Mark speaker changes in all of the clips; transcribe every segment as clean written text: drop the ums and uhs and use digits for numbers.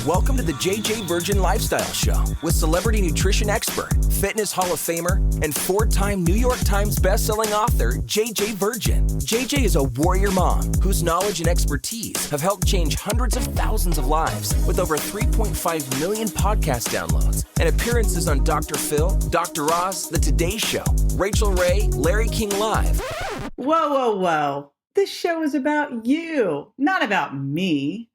Speaker 1: Welcome to the JJ Virgin Lifestyle Show with celebrity nutrition expert, fitness Hall of Famer, and four-time New York Times bestselling author, JJ Virgin. JJ is a warrior mom whose knowledge and expertise have helped change hundreds of thousands of lives with over 3.5 million podcast downloads and appearances on Dr. Phil, Dr. Oz, The Today Show, Rachel Ray, Larry King Live.
Speaker 2: Whoa. This show is about you, not about me.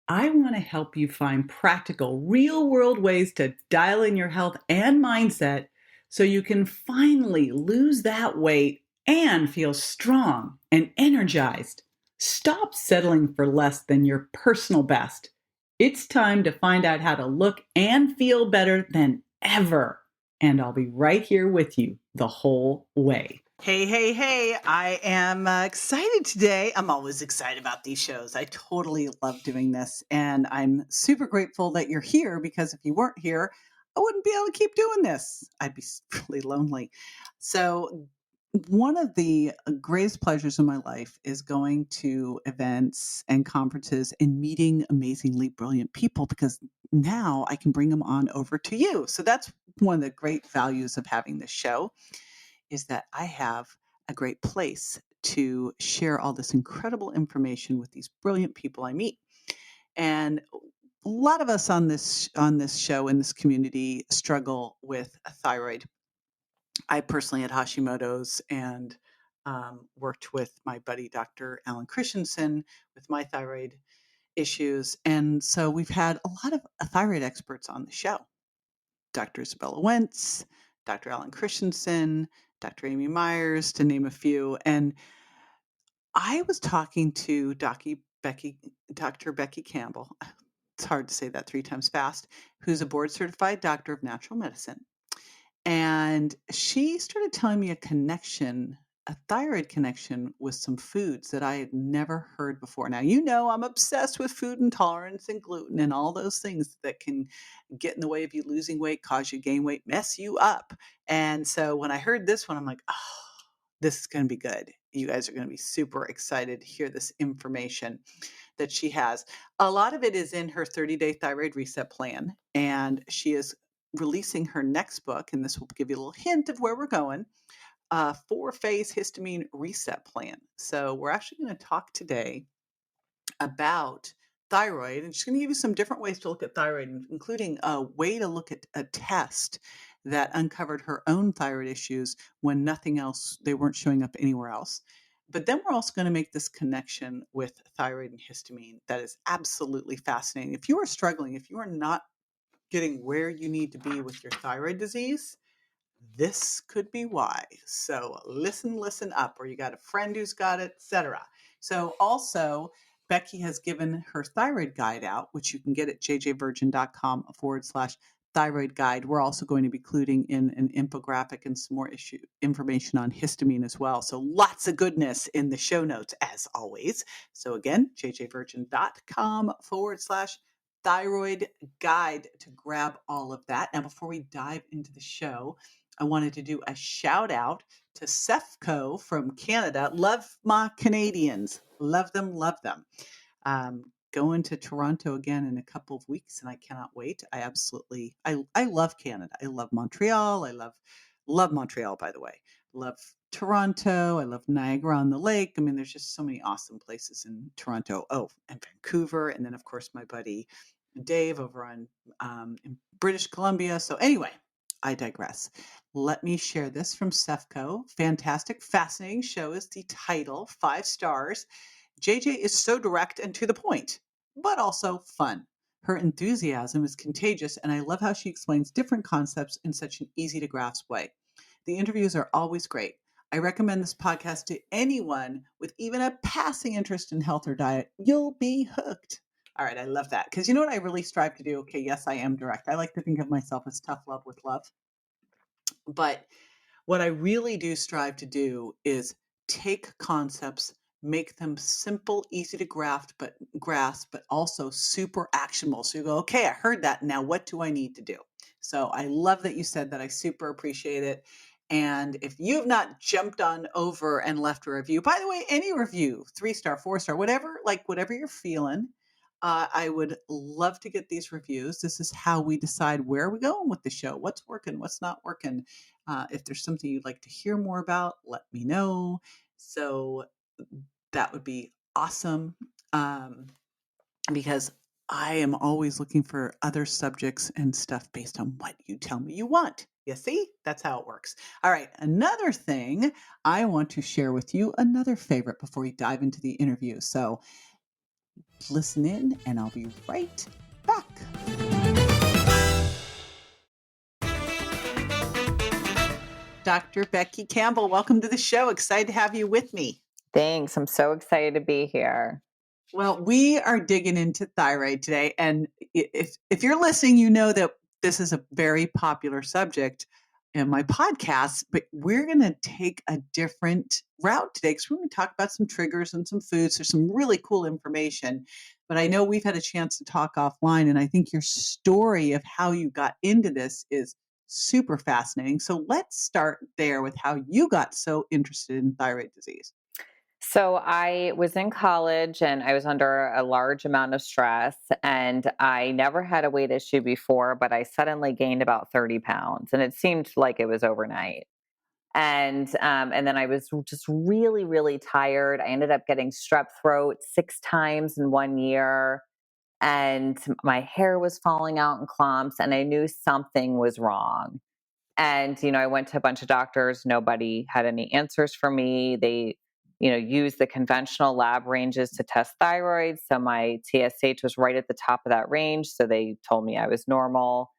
Speaker 2: I want to help you find practical, real-world ways to dial in your health and mindset so you can finally lose that weight and feel strong and energized. Stop settling for less than your personal best. It's time to find out how to look and feel better than ever. And I'll be right here with you the whole way. Hey, I am excited today. I'm always excited about these shows. I totally love doing this. And I'm super grateful that you're here because if you weren't here, I wouldn't be able to keep doing this. I'd be really lonely. So one of the greatest pleasures in my life is going to events and conferences and meeting amazingly brilliant people because now I can bring them on over to you. So that's one of the great values of having this show. Is that I have a great place to share all this incredible information with these brilliant people I meet. And a lot of us on this show in this community struggle with a thyroid. I personally had Hashimoto's and worked with my buddy Dr. Alan Christensen with my thyroid issues. And so we've had a lot of thyroid experts on the show. Dr. Isabella Wentz, Dr. Alan Christensen, Dr. Amy Myers, to name a few. And I was talking to Dr. Becky Campbell. It's hard to say that 3 times fast, who's a board certified doctor of natural medicine. And she started telling me a thyroid connection with some foods that I had never heard before. Now, I'm obsessed with food intolerance and gluten and all those things that can get in the way of you losing weight, cause you gain weight, mess you up. And so when I heard this one, I'm like, oh, this is going to be good. You guys are going to be super excited to hear this information that she has. A lot of it is in her 30-day thyroid reset plan. And she is releasing her next book, and this will give you a little hint of where we're going. 4-phase histamine reset plan. So we're actually going to talk today about thyroid, and she's going to give you some different ways to look at thyroid, including a way to look at a test that uncovered her own thyroid issues when nothing else, they weren't showing up anywhere else. But then we're also going to make this connection with thyroid and histamine that is absolutely fascinating. If you are struggling, if you are not getting where you need to be with your thyroid disease, this could be why. So listen up, or you got a friend who's got it, etc. So also, Becky has given her thyroid guide out, which you can get at jjvirgin.com/thyroid guide. We're also going to be including in an infographic and some more information on histamine as well. So lots of goodness in the show notes, as always. So again, jjvirgin.com/thyroid guide to grab all of that. Now, before we dive into the show, I wanted to do a shout out to Sefco from Canada. Love my Canadians. Love them. Going to Toronto again in a couple of weeks, and I cannot wait. I love Canada. I love Montreal. I love Montreal, by the way. Love Toronto. I love Niagara on the Lake. I mean, there's just so many awesome places in Toronto. Oh, and Vancouver. And then, of course, my buddy Dave over in British Columbia. So anyway, I digress. Let me share this from Sefco. Fantastic, fascinating show is the title, 5 stars. JJ is so direct and to the point, but also fun. Her enthusiasm is contagious, and I love how she explains different concepts in such an easy-to-grasp way. The interviews are always great. I recommend this podcast to anyone with even a passing interest in health or diet. You'll be hooked. All right, I love that. Because you know what I really strive to do? Okay, yes, I am direct. I like to think of myself as tough love with love. But what I really do strive to do is take concepts, make them simple, easy to grasp, but also super actionable. So you go, okay, I heard that. Now what do I need to do? So I love that you said that. I super appreciate it. And if you've not jumped on over and left a review, by the way, any review, 3-star, 4-star, whatever you're feeling, I would love to get these reviews. This is how we decide where we're going with the show, what's working, what's not working. If there's something you'd like to hear more about, let me know. So that would be awesome. Because I am always looking for other subjects and stuff based on what you tell me you want. You see? That's how it works. All right. Another thing I want to share with you, another favorite before we dive into the interview. So listen in and I'll be right back. Dr. Becky Campbell, welcome to the show. Excited to have you with me.
Speaker 3: Thanks. I'm so excited to be here.
Speaker 2: Well, we are digging into thyroid today. And if you're listening, you know that this is a very popular subject in my podcast, but we're going to take a different route today because we're going to talk about some triggers and some foods. There's some really cool information, but I know we've had a chance to talk offline, and I think your story of how you got into this is super fascinating. So let's start there with how you got so interested in thyroid disease.
Speaker 3: So I was in college and I was under a large amount of stress, and I never had a weight issue before, but I suddenly gained about 30 pounds, and it seemed like it was overnight. And then I was just really, really tired. I ended up getting strep throat 6 times in 1 year, and my hair was falling out in clumps, and I knew something was wrong. And, I went to a bunch of doctors. Nobody had any answers for me. They, used the conventional lab ranges to test thyroid. So my TSH was right at the top of that range. So they told me I was normal.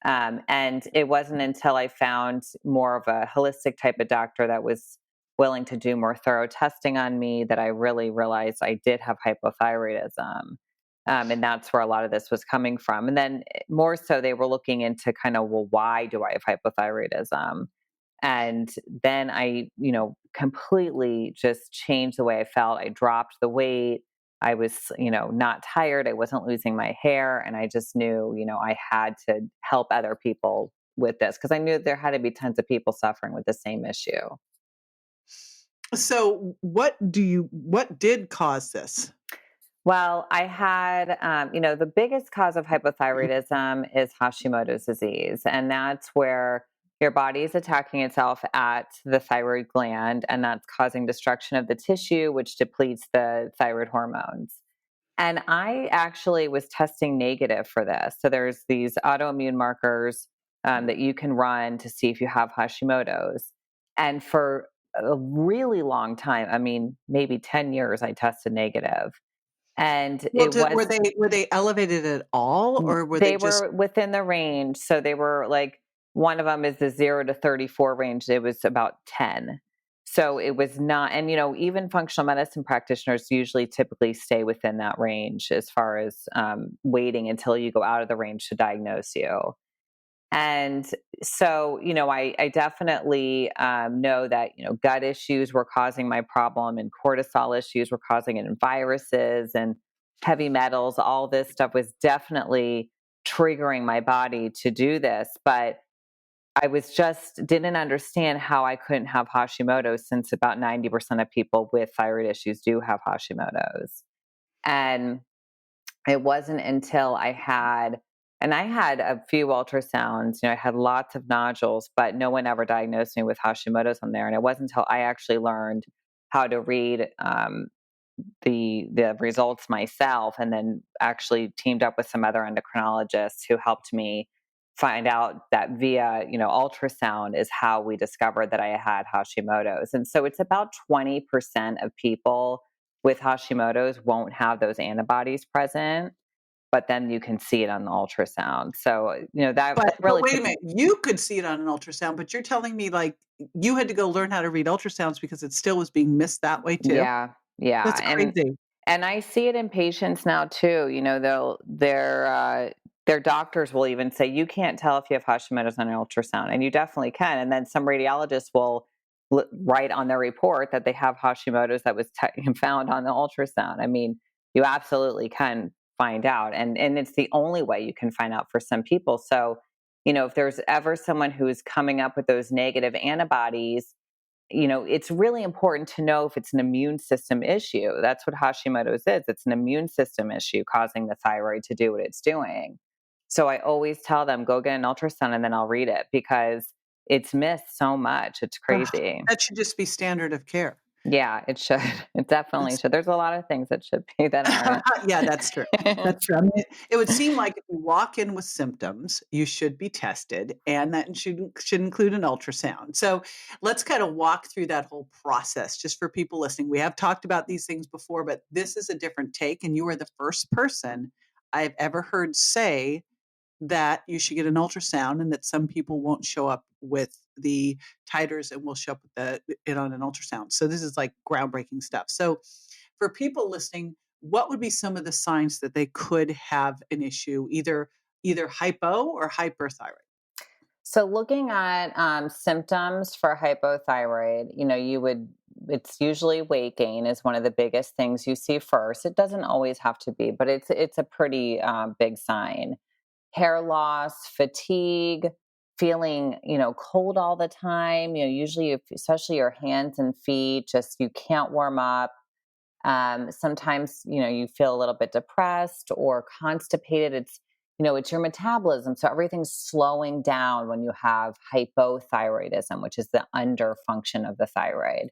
Speaker 3: And it wasn't until I found more of a holistic type of doctor that was willing to do more thorough testing on me that I really realized I did have hypothyroidism. And that's where a lot of this was coming from. And then more so, they were looking into kind of, well, why do I have hypothyroidism? And then I, completely just changed the way I felt. I dropped the weight. I was, not tired. I wasn't losing my hair. And I just knew, I had to help other people with this because I knew there had to be tons of people suffering with the same issue.
Speaker 2: So what did cause this?
Speaker 3: Well, I had, the biggest cause of hypothyroidism is Hashimoto's disease. And that's where your body is attacking itself at the thyroid gland, and that's causing destruction of the tissue, which depletes the thyroid hormones. And I actually was testing negative for this. So there's these autoimmune markers that you can run to see if you have Hashimoto's. And for a really long time, I mean, maybe 10 years, I tested negative. And
Speaker 2: Well,
Speaker 3: it was
Speaker 2: were they elevated at all, or were they
Speaker 3: they
Speaker 2: just
Speaker 3: were within the range. So they were like, one of them is the 0 to 34 range. It was about 10. So it was not, and even functional medicine practitioners usually typically stay within that range as far as waiting until you go out of the range to diagnose you. And so, I definitely know that, gut issues were causing my problem, and cortisol issues were causing it, and viruses and heavy metals, all this stuff was definitely triggering my body to do this. But I was just didn't understand how I couldn't have Hashimoto's, since about 90% of people with thyroid issues do have Hashimoto's. And it wasn't until I had a few ultrasounds, I had lots of nodules, but no one ever diagnosed me with Hashimoto's on there. And it wasn't until I actually learned how to read the results myself, and then actually teamed up with some other endocrinologists who helped me find out that via ultrasound is how we discovered that I had Hashimoto's. And so it's about 20% of people with Hashimoto's won't have those antibodies present, but then you can see it on the ultrasound. So, that
Speaker 2: but
Speaker 3: really
Speaker 2: wait a minute, you could see it on an ultrasound, but you're telling me like you had to go learn how to read ultrasounds because it still was being missed that way too?
Speaker 3: Yeah. Yeah.
Speaker 2: That's crazy.
Speaker 3: And I see it in patients now too. Their doctors will even say, you can't tell if you have Hashimoto's on an ultrasound, and you definitely can. And then some radiologists will write on their report that they have Hashimoto's that was found on the ultrasound. I mean, you absolutely can find out, and it's the only way you can find out for some people. So, if there's ever someone who's coming up with those negative antibodies, it's really important to know if it's an immune system issue. That's what Hashimoto's is. It's an immune system issue causing the thyroid to do what it's doing. So I always tell them, go get an ultrasound and then I'll read it, because it's missed so much. It's crazy.
Speaker 2: That should just be standard of care.
Speaker 3: Yeah, it should. It definitely should. There's a lot of things that should be that aren't.
Speaker 2: Yeah, that's true. That's true. I mean, it would seem like if you walk in with symptoms, you should be tested, and that should include an ultrasound. So let's kind of walk through that whole process just for people listening. We have talked about these things before, but this is a different take, and you are the first person I've ever heard say that you should get an ultrasound, and that some people won't show up with the titers and will show up with it on an ultrasound. So this is like groundbreaking stuff. So for people listening, what would be some of the signs that they could have an issue, either hypo or hyperthyroid?
Speaker 3: So looking at symptoms for hypothyroid, it's usually weight gain is one of the biggest things you see first. It doesn't always have to be, but it's a pretty big sign. Hair loss, fatigue, feeling, cold all the time, usually especially your hands and feet, just you can't warm up. Sometimes, you feel a little bit depressed or constipated. It's your metabolism. So everything's slowing down when you have hypothyroidism, which is the underfunction of the thyroid.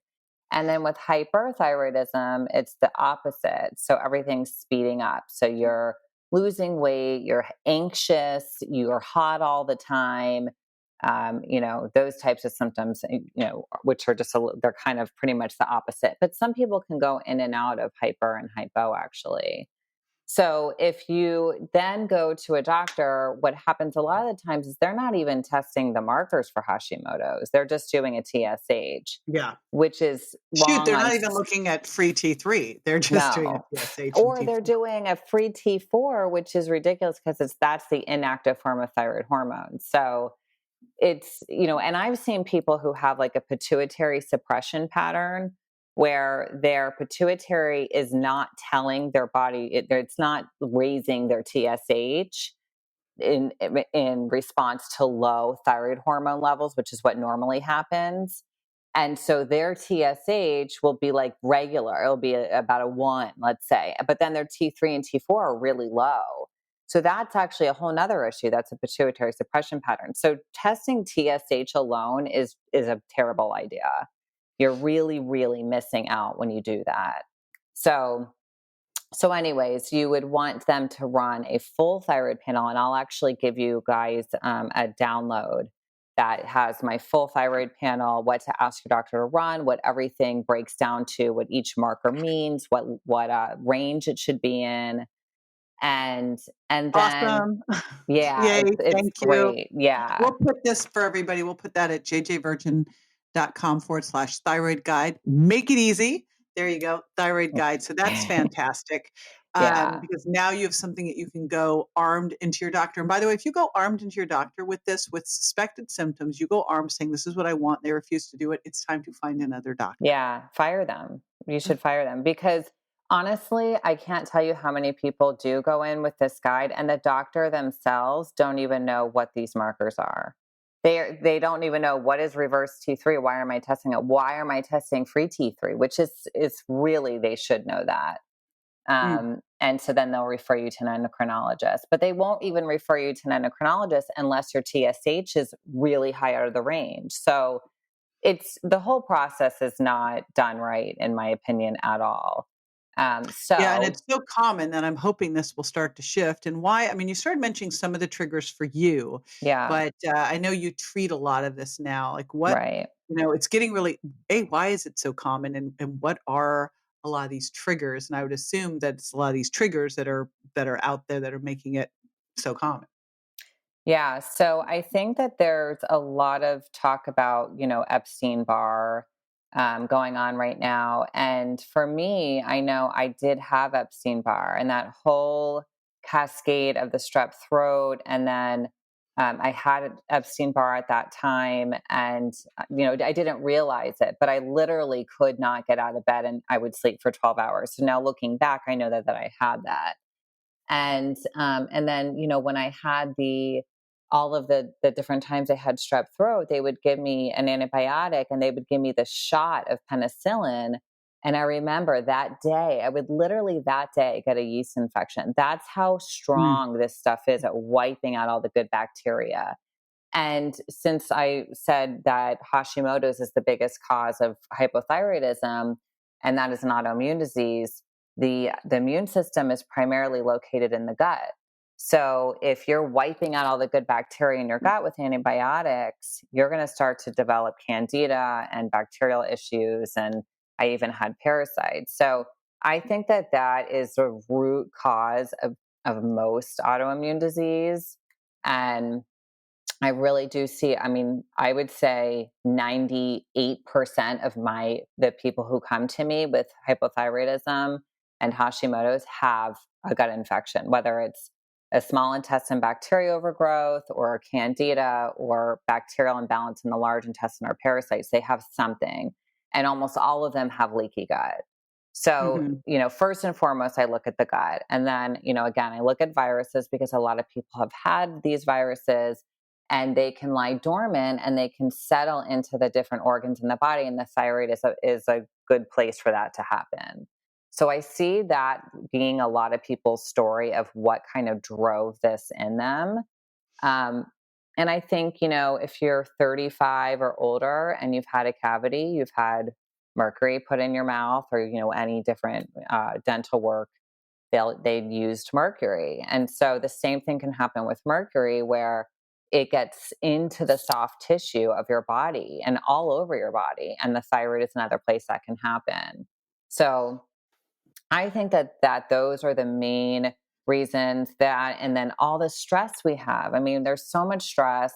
Speaker 3: And then with hyperthyroidism, it's the opposite. So everything's speeding up. So you're losing weight, you're anxious, you're hot all the time. Those types of symptoms, which are they're kind of pretty much the opposite. But some people can go in and out of hyper and hypo, actually. So if you then go to a doctor, what happens a lot of the times is they're not even testing the markers for Hashimoto's. They're just doing a TSH,
Speaker 2: Yeah.
Speaker 3: which is
Speaker 2: Shoot, they're
Speaker 3: wrong
Speaker 2: not even looking at free T3. They're just doing
Speaker 3: no.
Speaker 2: a TSH and
Speaker 3: Or they're
Speaker 2: T4.
Speaker 3: doing a free T4, which is ridiculous because that's the inactive form of thyroid hormone. So it's, and I've seen people who have like a pituitary suppression pattern where their pituitary is not telling their body, it's not raising their TSH in response to low thyroid hormone levels, which is what normally happens. And so their TSH will be like regular. It'll be about a 1, let's say. But then their T3 and T4 are really low. So that's actually a whole nother issue. That's a pituitary suppression pattern. So testing TSH alone is a terrible idea. You're really, really missing out when you do that. So anyways, you would want them to run a full thyroid panel, and I'll actually give you guys a download that has my full thyroid panel, what to ask your doctor to run, what everything breaks down to, what each marker means, what range it should be in. And then,
Speaker 2: Awesome.
Speaker 3: yeah,
Speaker 2: Yay.
Speaker 3: it's
Speaker 2: Thank you.
Speaker 3: great. Yeah.
Speaker 2: We'll put this for everybody. We'll put that at jjvirgin.com/thyroid guide. Make it easy. There you go. Thyroid guide. So that's fantastic.
Speaker 3: Yeah.
Speaker 2: Because now you have something that you can go armed into your doctor. And by the way, if you go armed into your doctor with suspected symptoms, you go armed saying, this is what I want. They refuse to do it. It's time to find another doctor.
Speaker 3: Yeah. Fire them. You should fire them, because honestly, I can't tell you how many people do go in with this guide and the doctor themselves don't even know what these markers are. They don't even know what is reverse T3. Why am I testing it? Why am I testing free T3? Which is really, they should know that. And so then they'll refer you to an endocrinologist, but they won't even refer you to an endocrinologist unless your TSH is really high out of the range. So the whole process is not done right, in my opinion, at all.
Speaker 2: Yeah, and it's so common that I'm hoping this will start to shift. And why? I mean, you started mentioning some of the triggers for you,
Speaker 3: yeah,
Speaker 2: but I know you treat a lot of this now. Like what,
Speaker 3: right.
Speaker 2: It's getting really, why is it so common? And what are a lot of these triggers? And I would assume that it's a lot of these triggers that are out there that are making it so common.
Speaker 3: Yeah. So I think that there's a lot of talk about, Epstein-Barr going on right now. And for me, I know I did have Epstein-Barr and that whole cascade of the strep throat. And then I had Epstein-Barr at that time. And, I didn't realize it, but I literally could not get out of bed and I would sleep for 12 hours. So now looking back, I know that I had that. And then, when I had the all of the different times I had strep throat, they would give me an antibiotic and they would give me the shot of penicillin. And I remember that day, I would literally that day get a yeast infection. That's how
Speaker 2: Mm.
Speaker 3: strong this stuff is at wiping out all the good bacteria. And since I said that Hashimoto's is the biggest cause of hypothyroidism, and that is an autoimmune disease, the immune system is primarily located in the gut. So if you're wiping out all the good bacteria in your gut with antibiotics, you're going to start to develop candida and bacterial issues. And I even had parasites. So I think that that is the root cause of most autoimmune disease. And I really do see, I mean, I would say 98% of the people who come to me with hypothyroidism and Hashimoto's have a gut infection, whether it's a small intestine bacteria overgrowth or candida or bacterial imbalance in the large intestine or parasites. They have something. And almost all of them have leaky gut. So,
Speaker 2: Mhm.
Speaker 3: first and foremost, I look at the gut. And then, again, I look at viruses because a lot of people have had these viruses and they can lie dormant and they can settle into the different organs in the body. And the thyroid is a good place for that to happen. So I see that being a lot of people's story of what kind of drove this in them. Um, and I think, if you're 35 or older and you've had a cavity, you've had mercury put in your mouth or, any different dental work, they used mercury. And so the same thing can happen with mercury where it gets into the soft tissue of your body and all over your body. And the thyroid is another place that can happen. So I think that those are the main reasons that, and then all the stress we have. I mean, there's so much stress,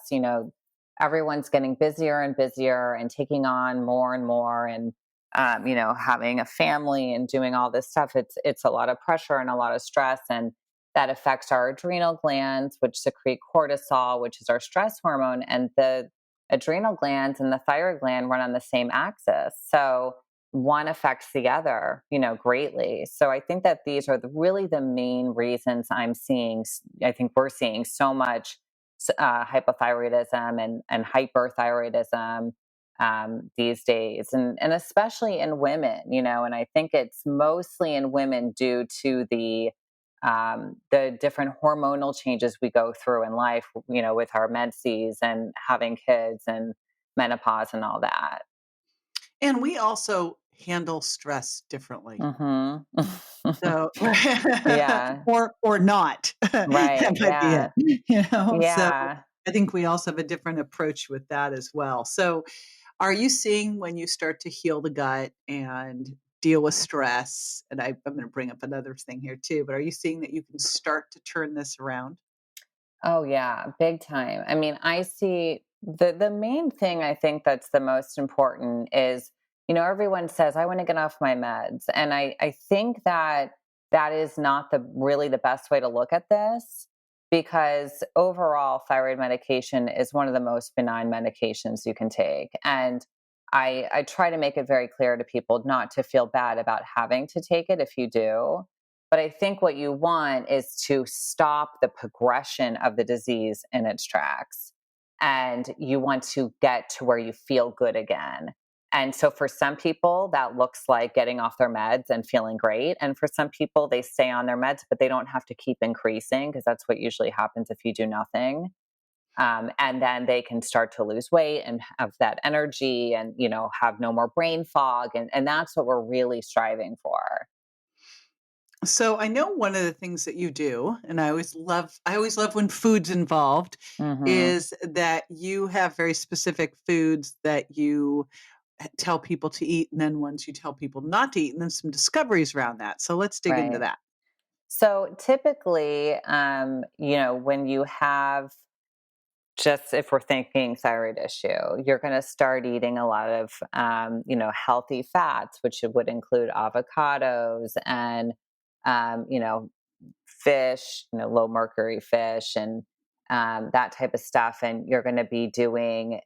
Speaker 3: everyone's getting busier and busier and taking on more and more and, having a family and doing all this stuff. It's a lot of pressure and a lot of stress. And that affects our adrenal glands, which secrete cortisol, which is our stress hormone. And the adrenal glands and the thyroid gland run on the same axis. So one affects the other, greatly. So I think that these are really the main reasons I think we're seeing so much hypothyroidism and hyperthyroidism these days, and especially in women, and I think it's mostly in women due to the different hormonal changes we go through in life, with our menses and having kids and menopause and all that.
Speaker 2: And we also handle stress differently.
Speaker 3: Mhm.
Speaker 2: So
Speaker 3: Yeah.
Speaker 2: or not. That
Speaker 3: Right.
Speaker 2: might be it,
Speaker 3: Yeah.
Speaker 2: So
Speaker 3: Yeah.
Speaker 2: I think we also have a different approach with that as well. So are you seeing when you start to heal the gut and deal with stress, and I'm gonna bring up another thing here too, but are you seeing that you can start to turn this around?
Speaker 3: Oh yeah, big time. I mean, I see the main thing I think that's the most important is, everyone says I want to get off my meds. And I think that that is not really the best way to look at this because overall thyroid medication is one of the most benign medications you can take. And I try to make it very clear to people not to feel bad about having to take it if you do. But I think what you want is to stop the progression of the disease in its tracks. And you want to get to where you feel good again. And so for some people, that looks like getting off their meds and feeling great. And for some people, they stay on their meds, but they don't have to keep increasing because that's what usually happens if you do nothing. And then they can start to lose weight and have that energy and, have no more brain fog. And that's what we're really striving for.
Speaker 2: So I know one of the things that you do, and I always love when food's involved,
Speaker 3: Hmm.
Speaker 2: is that you have very specific foods that you tell people to eat, and then ones you tell people not to eat, and then some discoveries around that. So let's dig into
Speaker 3: Right.
Speaker 2: that.
Speaker 3: So typically, when you have just if we're thinking thyroid issue, you're going to start eating a lot of, healthy fats, which would include avocados and, fish, low mercury fish and that type of stuff. And you're going to be doing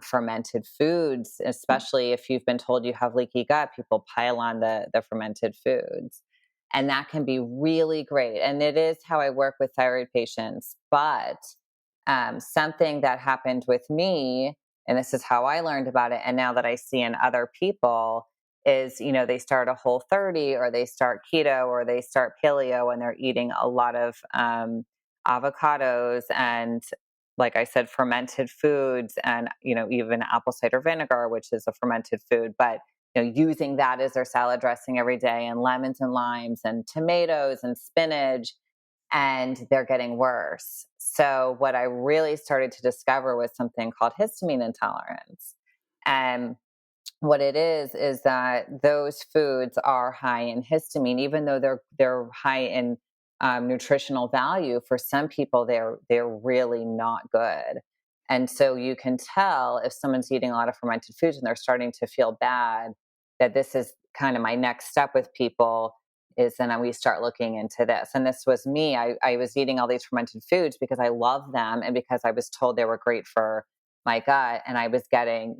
Speaker 3: fermented foods, especially if you've been told you have leaky gut, people pile on the fermented foods. And that can be really great. And it is how I work with thyroid patients. But Something that happened with me, and this is how I learned about it, and now that I see in other people, is, they start a Whole30 or they start keto or they start paleo and they're eating a lot of avocados and, like I said, fermented foods and, even apple cider vinegar, which is a fermented food, but using that as their salad dressing every day, and lemons and limes and tomatoes and spinach, and they're getting worse. So what I really started to discover was something called histamine intolerance. And what it is that those foods are high in histamine, even though they're high in nutritional value. For some people, they're really not good. And so you can tell if someone's eating a lot of fermented foods and they're starting to feel bad, that this is kind of my next step with people, is then we start looking into this. And this was me. I was eating all these fermented foods because I love them and because I was told they were great for my gut. And I was getting,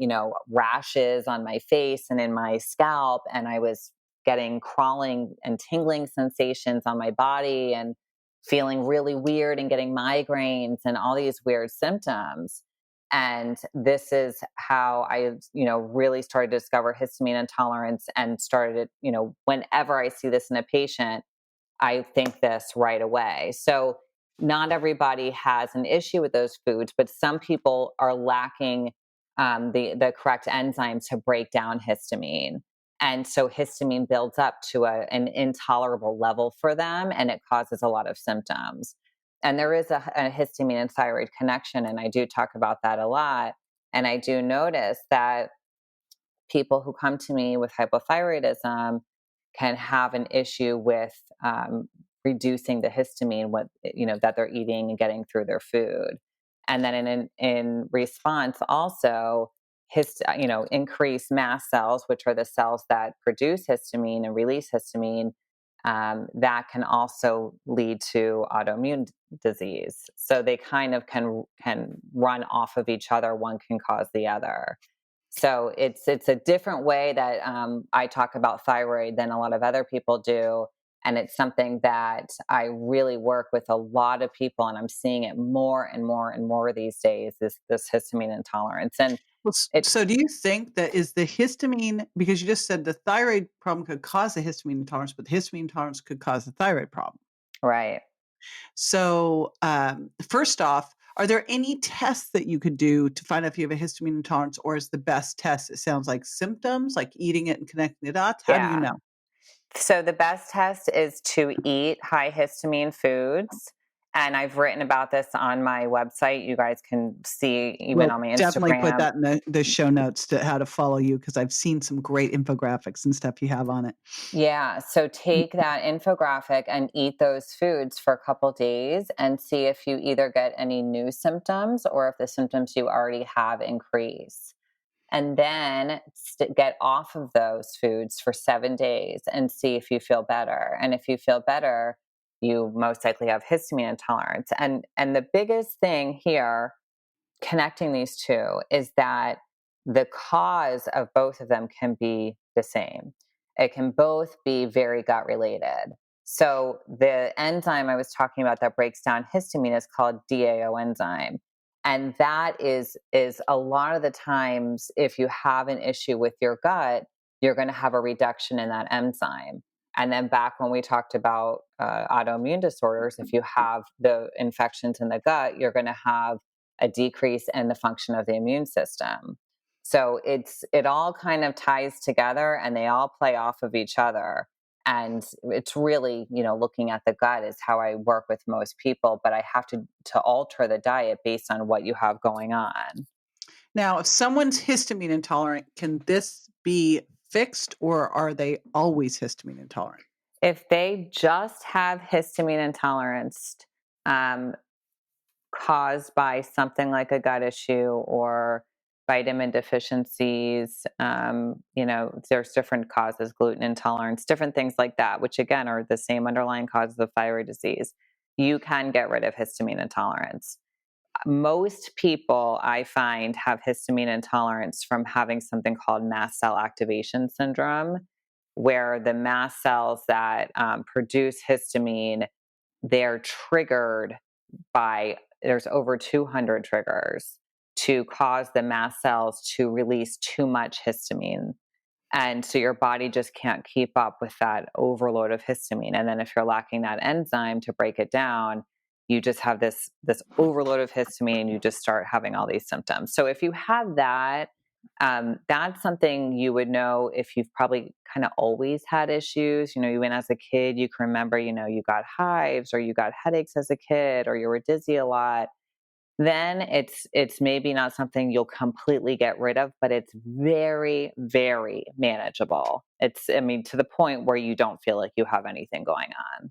Speaker 3: rashes on my face and in my scalp. And I was getting crawling and tingling sensations on my body and feeling really weird and getting migraines and all these weird symptoms. And this is how I, really started to discover histamine intolerance and started, whenever I see this in a patient, I think this right away. So not everybody has an issue with those foods, but some people are lacking the correct enzymes to break down histamine. And so histamine builds up to an intolerable level for them, and it causes a lot of symptoms. And there is a histamine and thyroid connection, and I do talk about that a lot. And I do notice that people who come to me with hypothyroidism can have an issue with reducing the histamine that they're eating and getting through their food. And then in response, also increase mast cells, which are the cells that produce histamine and release histamine. That can also lead to autoimmune disease. So they kind of can run off of each other. One can cause the other. So it's a different way that I talk about thyroid than a lot of other people do. And it's something that I really work with a lot of people, and I'm seeing it more and more and more these days, this histamine intolerance. And
Speaker 2: Well, so do you think that is the histamine, because you just said the thyroid problem could cause the histamine intolerance, but the histamine intolerance could cause the thyroid problem?
Speaker 3: right.
Speaker 2: So, first off, are there any tests that you could do to find out if you have a histamine intolerance, or is the best test, it sounds like symptoms, like eating it and connecting the dots? How do you
Speaker 3: Yeah.
Speaker 2: know?
Speaker 3: So the best test is to eat high histamine foods. And I've written about this on my website. You guys can see even
Speaker 2: We'll
Speaker 3: on my
Speaker 2: definitely put
Speaker 3: Instagram.
Speaker 2: that in the show notes to how to follow you, because I've seen some great infographics and stuff you have on it.
Speaker 3: Yeah. So take that infographic and eat those foods for a couple days and see if you either get any new symptoms or if the symptoms you already have increase. And then get off of those foods for 7 days and see if you feel better. And if you feel better, you most likely have histamine intolerance. And the biggest thing here, connecting these two, is that the cause of both of them can be the same. It can both be very gut related. So the enzyme I was talking about that breaks down histamine is called DAO enzyme. And that is a lot of the times, if you have an issue with your gut, you're going to have a reduction in that enzyme. And then back when we talked about autoimmune disorders, if you have the infections in the gut, you're going to have a decrease in the function of the immune system. So it all kind of ties together, and they all play off of each other. And it's really, looking at the gut is how I work with most people, but I have to alter the diet based on what you have going on.
Speaker 2: Now, if someone's histamine intolerant, can this be fixed, or are they always histamine intolerant?
Speaker 3: If they just have histamine intolerance caused by something like a gut issue or vitamin deficiencies, there's different causes, gluten intolerance, different things like that, which again are the same underlying causes of thyroid disease. You can get rid of histamine intolerance. Most people I find have histamine intolerance from having something called mast cell activation syndrome, where the mast cells that produce histamine, they're triggered by there's over 200 triggers to cause the mast cells to release too much histamine. And so your body just can't keep up with that overload of histamine. And then if you're lacking that enzyme to break it down, you just have this overload of histamine. You just start having all these symptoms. So if you have that, that's something you would know if you've probably kind of always had issues. Even as a kid, you can remember, you got hives or you got headaches as a kid or you were dizzy a lot. Then it's maybe not something you'll completely get rid of, but it's very, very manageable. To the point where you don't feel like you have anything going on.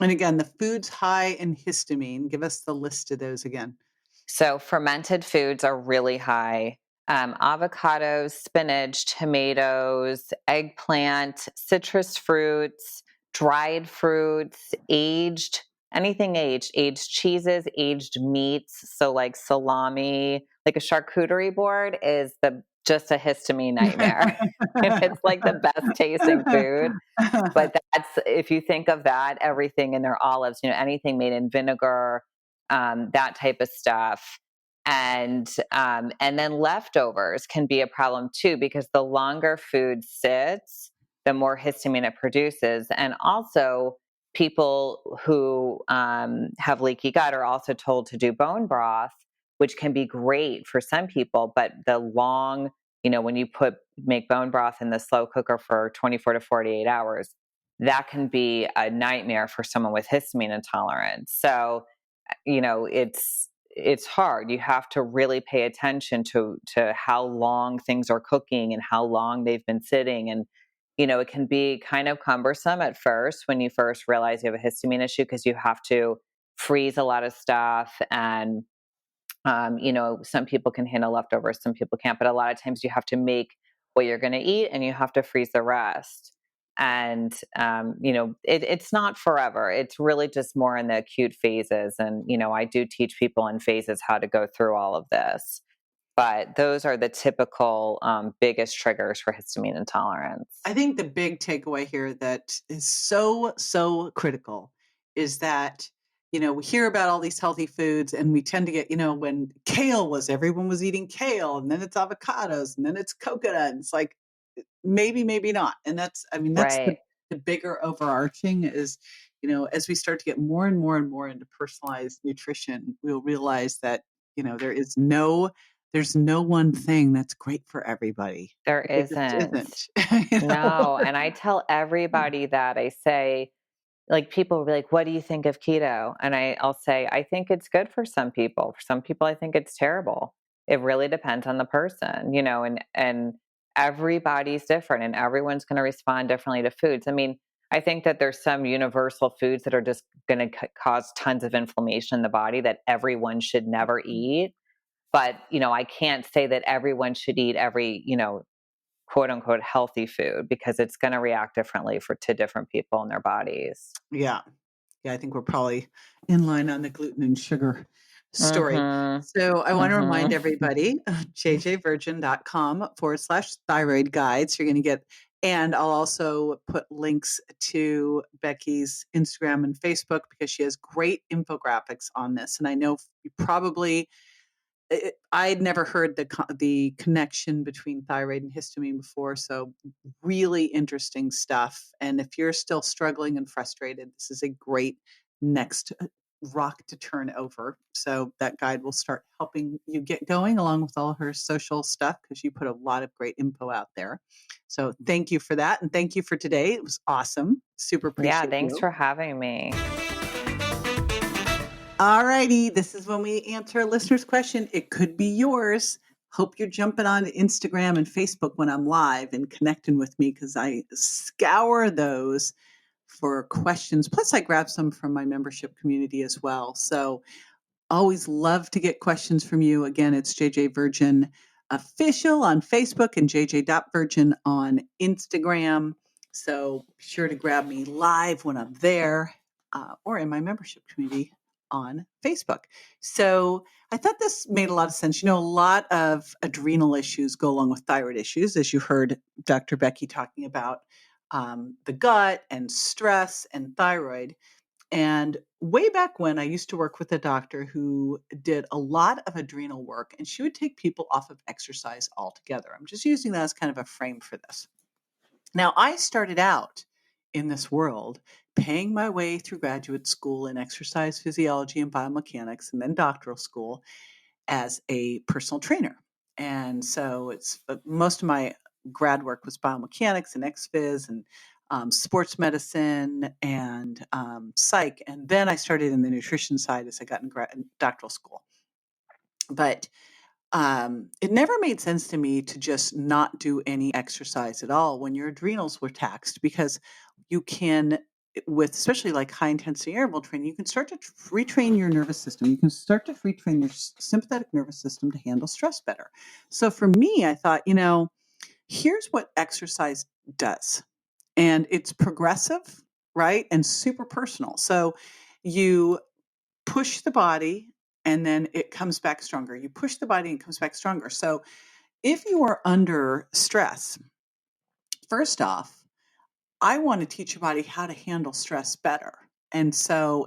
Speaker 2: And again, the foods high in histamine, give us the list of those again.
Speaker 3: So fermented foods are really high. Avocados, spinach, tomatoes, eggplant, citrus fruits, dried fruits, anything aged cheeses, aged meats. So like salami, like a charcuterie board is just a histamine nightmare. It's like the best tasting food. But if you think of that, everything in their olives, anything made in vinegar, that type of stuff. And then leftovers can be a problem too, because the longer food sits, the more histamine it produces. And also, people who have leaky gut are also told to do bone broth, which can be great for some people. But when you make bone broth in the slow cooker for 24 to 48 hours, that can be a nightmare for someone with histamine intolerance. So, it's hard. You have to really pay attention to how long things are cooking and how long they've been sitting. And, it can be kind of cumbersome at first when you first realize you have a histamine issue, because you have to freeze a lot of stuff. And, some people can handle leftovers, some people can't. But a lot of times you have to make what you're going to eat and you have to freeze the rest. And, it's not forever. It's really just more in the acute phases. And, I do teach people in phases how to go through all of this. But those are the typical biggest triggers for histamine intolerance.
Speaker 2: I think the big takeaway here that is so, so critical is that, we hear about all these healthy foods and we tend to get, when everyone was eating kale, and then it's avocados, and then it's coconut. It's like, maybe not. And that's
Speaker 3: Right.
Speaker 2: the bigger overarching is, as we start to get more and more and more into personalized nutrition, we'll realize that, there's no one thing that's great for everybody.
Speaker 3: There
Speaker 2: There just
Speaker 3: isn't.
Speaker 2: isn't.
Speaker 3: No. And I tell everybody that. I say, like, people will be like, what do you think of keto? And I'll say, I think it's good for some people. For some people, I think it's terrible. It really depends on the person, and everybody's different and everyone's going to respond differently to foods. I think that there's some universal foods that are just going to cause tons of inflammation in the body that everyone should never eat. But, I can't say that everyone should eat every, quote unquote healthy food, because it's going to react differently to different people and their bodies.
Speaker 2: Yeah. Yeah, I think we're probably in line on the gluten and sugar story.
Speaker 3: Mm-hmm.
Speaker 2: So I want to remind
Speaker 3: Mm-hmm.
Speaker 2: everybody, jjvirgin.com/thyroid guide. So you're going to get, and I'll also put links to Becky's Instagram and Facebook, because she has great infographics on this. And I know you probably, I'd never heard the connection between thyroid and histamine before. So really interesting stuff. And if you're still struggling and frustrated, this is a great next rock to turn over. So that guide will start helping you get going, along with all her social stuff, because you put a lot of great info out there. So thank you for that. And thank you for today. It was awesome. Super appreciate
Speaker 3: Yeah, thanks
Speaker 2: you.
Speaker 3: for having me.
Speaker 2: All righty. This is when we answer a listener's question. It could be yours. Hope you're jumping on Instagram and Facebook when I'm live and connecting with me, because I scour those for questions. Plus, I grab some from my membership community as well. So always love to get questions from you. Again, it's JJ Virgin Official on Facebook and jj.virgin on Instagram. So be sure to grab me live when I'm there, or in my membership community on Facebook. So I thought this made a lot of sense. A lot of adrenal issues go along with thyroid issues, as you heard Dr. Becky talking about the gut and stress and thyroid. And way back when, I used to work with a doctor who did a lot of adrenal work, and she would take people off of exercise altogether. I'm just using that as kind of a frame for this. Now, I started out in this world paying my way through graduate school in exercise physiology and biomechanics, and then doctoral school as a personal trainer. And so it's most of my grad work was biomechanics and ex-phys and sports medicine and psych. And then I started in the nutrition side as I got in doctoral school. But it never made sense to me to just not do any exercise at all when your adrenals were taxed, because you can, with especially like high intensity interval training, you can start to retrain your nervous system. You can start to retrain your sympathetic nervous system to handle stress better. So for me, I thought, here's what exercise does. And it's progressive, right? And super personal. So you push the body and then it comes back stronger. You push the body and it comes back stronger. So if you are under stress, first off, I want to teach your body how to handle stress better. And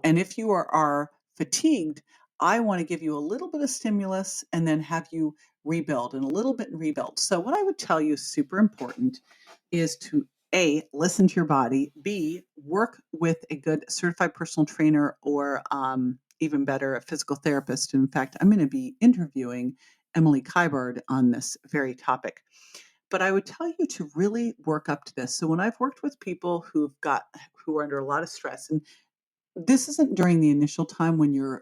Speaker 2: if you are fatigued, I want to give you a little bit of stimulus and then have you rebuild and a little bit and rebuild. So what I would tell you is super important is to A, listen to your body, B, work with a good certified personal trainer or even better, a physical therapist. In fact, I'm going to be interviewing Emily Kybard on this very topic. But I would tell you to really work up to this. So when I've worked with people who are under a lot of stress, and this isn't during the initial time when you're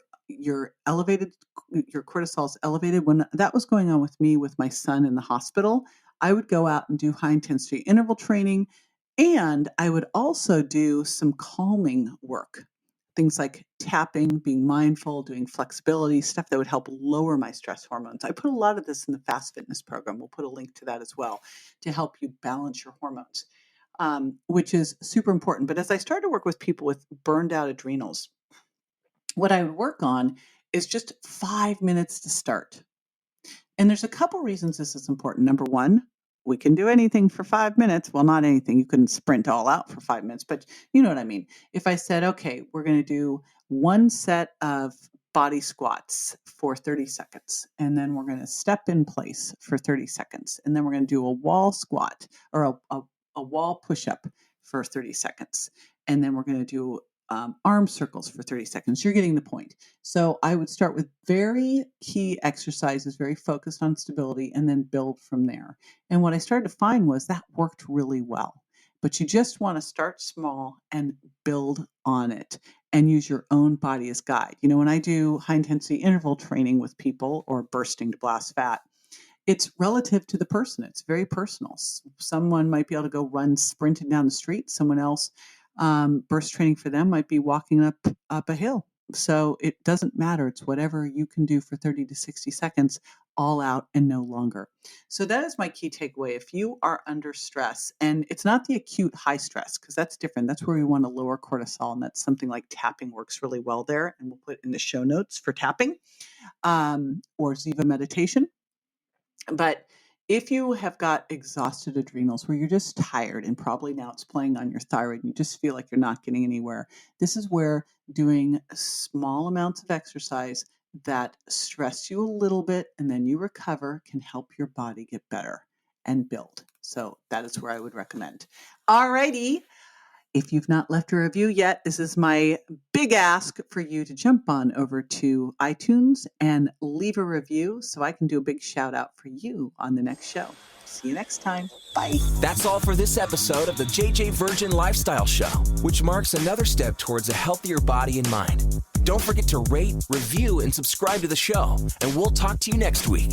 Speaker 2: elevated, your cortisol is elevated. When that was going on with me with my son in the hospital, I would go out and do high intensity interval training, and I would also do some calming work. Things like tapping, being mindful, doing flexibility, stuff that would help lower my stress hormones. I put a lot of this in the Fast Fitness program. We'll put a link to that as well to help you balance your hormones, which is super important. But as I started to work with people with burned out adrenals, what I would work on is just 5 minutes to start. And there's a couple reasons this is important. Number one, we can do anything for 5 minutes. Well, not anything. You couldn't sprint all out for 5 minutes, but you know what I mean. If I said, okay, we're going to do one set of body squats for 30 seconds, and then we're going to step in place for 30 seconds, and then we're going to do a wall squat or a wall push-up for 30 seconds, and then we're going to do arm circles for 30 seconds. You're getting the point. So I would start with very key exercises, very focused on stability, and then build from there. And what I started to find was that worked really well. But you just want to start small and build on it and use your own body as guide. When I do high intensity interval training with people or bursting to blast fat, it's relative to the person. It's very personal. Someone might be able to go run sprinting down the street. Someone else, burst training for them might be walking up a hill. So it doesn't matter. It's whatever you can do for 30 to 60 seconds, all out and no longer. So that is my key takeaway. If you are under stress, and it's not the acute high stress, because that's different. That's where we want to lower cortisol. And that's something like tapping works really well there. And we'll put in the show notes for tapping or Ziva meditation. But if you have got exhausted adrenals where you're just tired and probably now it's playing on your thyroid and you just feel like you're not getting anywhere, this is where doing small amounts of exercise that stress you a little bit and then you recover can help your body get better and build. So that is where I would recommend. All righty. If you've not left a review yet, this is my big ask for you to jump on over to iTunes and leave a review so I can do a big shout out for you on the next show. See you next time. Bye.
Speaker 1: That's all for this episode of the JJ Virgin Lifestyle Show, which marks another step towards a healthier body and mind. Don't forget to rate, review, and subscribe to the show, and we'll talk to you next week.